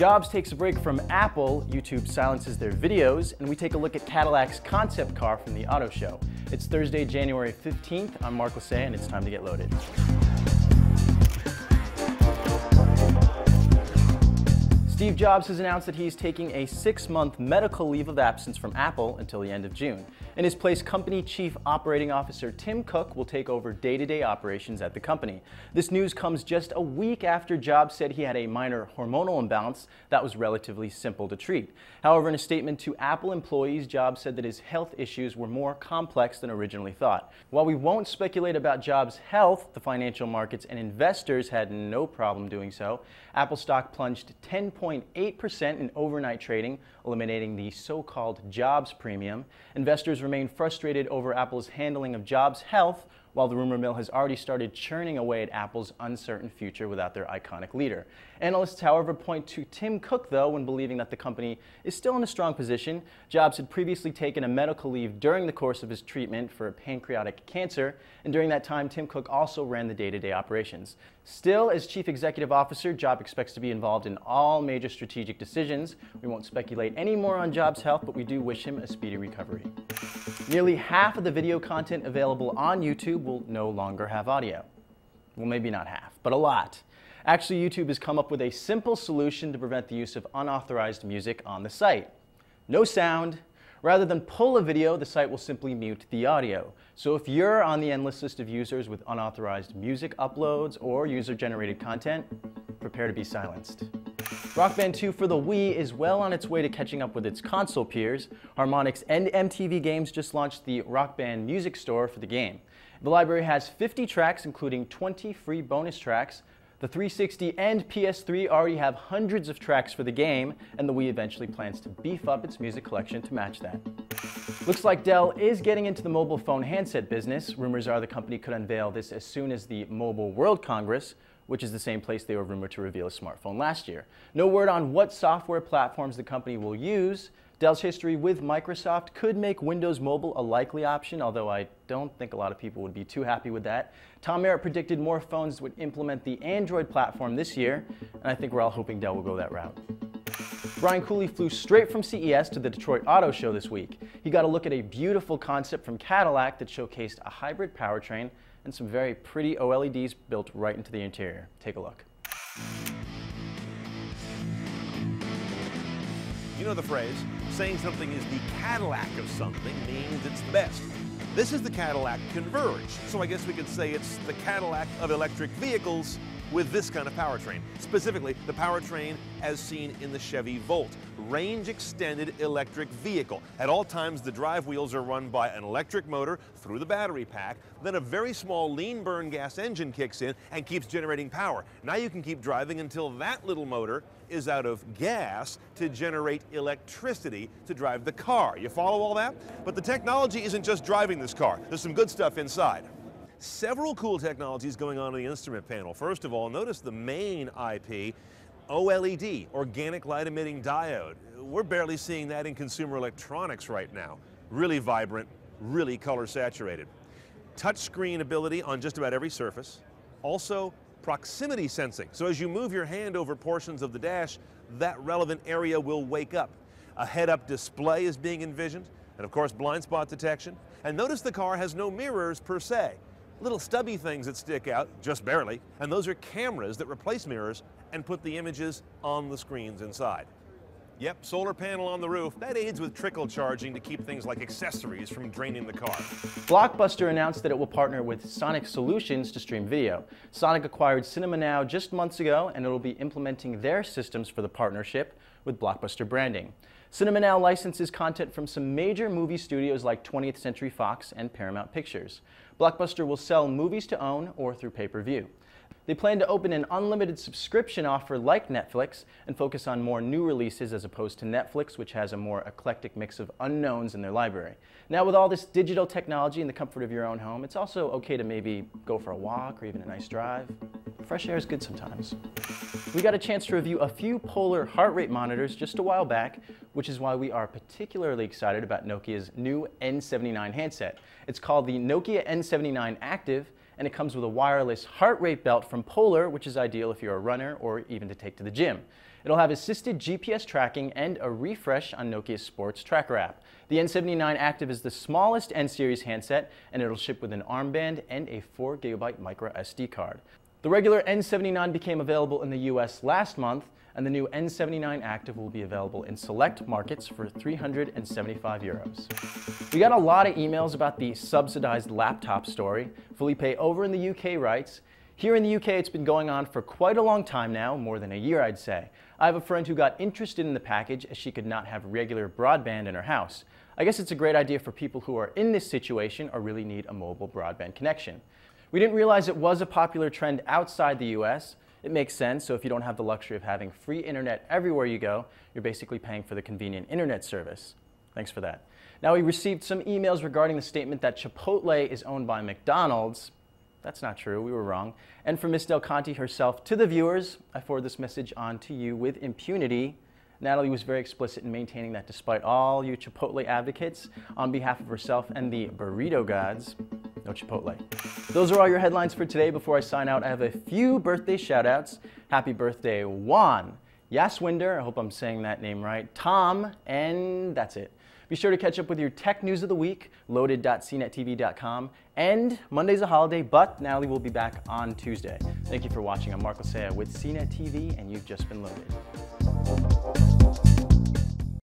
Jobs takes a break from Apple, YouTube silences their videos, and we take a look at Cadillac's concept car from the auto show. It's Thursday, January 15th. I'm Mark Lassay, and it's time to get loaded. Steve Jobs has announced that he's taking a 6-month medical leave of absence from Apple until the end of June. In his place, company chief operating officer Tim Cook will take over day-to-day operations at the company. This news comes just a week after Jobs said he had a minor hormonal imbalance that was relatively simple to treat. However, in a statement to Apple employees, Jobs said that his health issues were more complex than originally thought. While we won't speculate about Jobs' health, the financial markets and investors had no problem doing so. Apple stock plunged 10.8% in overnight trading, eliminating the so-called Jobs premium. Investors remain frustrated over Apple's handling of Jobs' health, while the rumor mill has already started churning away at Apple's uncertain future without their iconic leader. Analysts, however, point to Tim Cook, though, when believing that the company is still in a strong position. Jobs had previously taken a medical leave during the course of his treatment for pancreatic cancer, and during that time, Tim Cook also ran the day-to-day operations. Still, as Chief Executive Officer, Jobs expects to be involved in all major strategic decisions. We won't speculate any more on Jobs' health, but we do wish him a speedy recovery. Nearly half of the video content available on YouTube will no longer have audio. Well, maybe not half, but a lot. Actually, YouTube has come up with a simple solution to prevent the use of unauthorized music on the site. No sound. Rather than pull a video, the site will simply mute the audio. So if you're on the endless list of users with unauthorized music uploads or user-generated content, prepare to be silenced. Rock Band 2 for the Wii is well on its way to catching up with its console peers. Harmonix and MTV Games just launched the Rock Band Music Store for the game. The library has 50 tracks, including 20 free bonus tracks. The 360 and PS3 already have hundreds of tracks for the game, and the Wii eventually plans to beef up its music collection to match that. Looks like Dell is getting into the mobile phone handset business. Rumors are the company could unveil this as soon as the Mobile World Congress, which is the same place they were rumored to reveal a smartphone last year. No word on what software platforms the company will use. Dell's history with Microsoft could make Windows Mobile a likely option, although I don't think a lot of people would be too happy with that. Tom Merritt predicted more phones would implement the Android platform this year, and I think we're all hoping Dell will go that route. Brian Cooley flew straight from CES to the Detroit Auto Show this week. He got a look at a beautiful concept from Cadillac that showcased a hybrid powertrain and some very pretty OLEDs built right into the interior. Take a look. You know the phrase, saying something is the Cadillac of something means it's the best. This is the Cadillac Converj, so I guess we could say it's the Cadillac of electric vehicles with this kind of powertrain. Specifically, the powertrain as seen in the Chevy Volt, range extended electric vehicle. At all times, the drive wheels are run by an electric motor through the battery pack, then a very small lean burn gas engine kicks in and keeps generating power. Now you can keep driving until that little motor is out of gas to generate electricity to drive the car. You follow all that? But the technology isn't just driving this car. There's some good stuff inside. Several cool technologies going on in the instrument panel. First of all, notice the main IP, OLED, organic light emitting diode. We're barely seeing that in consumer electronics right now. Really vibrant, really color saturated. Touch screen ability on just about every surface. Also, proximity sensing. So as you move your hand over portions of the dash, that relevant area will wake up. A head-up display is being envisioned, and of course blind spot detection. And notice the car has no mirrors per se. Little stubby things that stick out, just barely, and those are cameras that replace mirrors and put the images on the screens inside. Yep, solar panel on the roof. That aids with trickle charging to keep things like accessories from draining the car. Blockbuster announced that it will partner with Sonic Solutions to stream video. Sonic acquired Cinema Now just months ago, and it will be implementing their systems for the partnership with Blockbuster branding. Cinema Now licenses content from some major movie studios like 20th Century Fox and Paramount Pictures. Blockbuster will sell movies to own or through pay-per-view. They plan to open an unlimited subscription offer like Netflix and focus on more new releases as opposed to Netflix, which has a more eclectic mix of unknowns in their library. Now, with all this digital technology in the comfort of your own home, it's also okay to maybe go for a walk or even a nice drive. Fresh air is good sometimes. We got a chance to review a few Polar heart rate monitors just a while back, which is why we are particularly excited about Nokia's new N79 handset. It's called the Nokia N79 Active, and it comes with a wireless heart rate belt from Polar, which is ideal if you're a runner or even to take to the gym. It'll have assisted GPS tracking and a refresh on Nokia's Sports Tracker app. The N79 Active is the smallest N-series handset, and it'll ship with an armband and a 4GB micro SD card. The regular N79 became available in the US last month, and the new N79 Active will be available in select markets for €375. We got a lot of emails about the subsidized laptop story. Felipe over in the UK writes, "Here in the UK it's been going on for quite a long time now, more than a year I'd say. I have a friend who got interested in the package as she could not have regular broadband in her house. I guess it's a great idea for people who are in this situation or really need a mobile broadband connection. We didn't realize it was a popular trend outside the US. It makes sense, so if you don't have the luxury of having free internet everywhere you go, you're basically paying for the convenient internet service." Thanks for that. Now, we received some emails regarding the statement that Chipotle is owned by McDonald's. That's not true, we were wrong. And from Miss Del Conte herself to the viewers, I forward this message on to you with impunity. Natalie was very explicit in maintaining that despite all you Chipotle advocates, on behalf of herself and the burrito gods, no Chipotle. Those are all your headlines for today. Before I sign out, I have a few birthday shout-outs. Happy birthday, Juan, Yaswinder, I hope I'm saying that name right, Tom, and that's it. Be sure to catch up with your tech news of the week, loaded.cnettv.com, and Monday's a holiday, but Natalie will be back on Tuesday. Thank you for watching. I'm Mark Lasea with CNET TV, and you've just been loaded.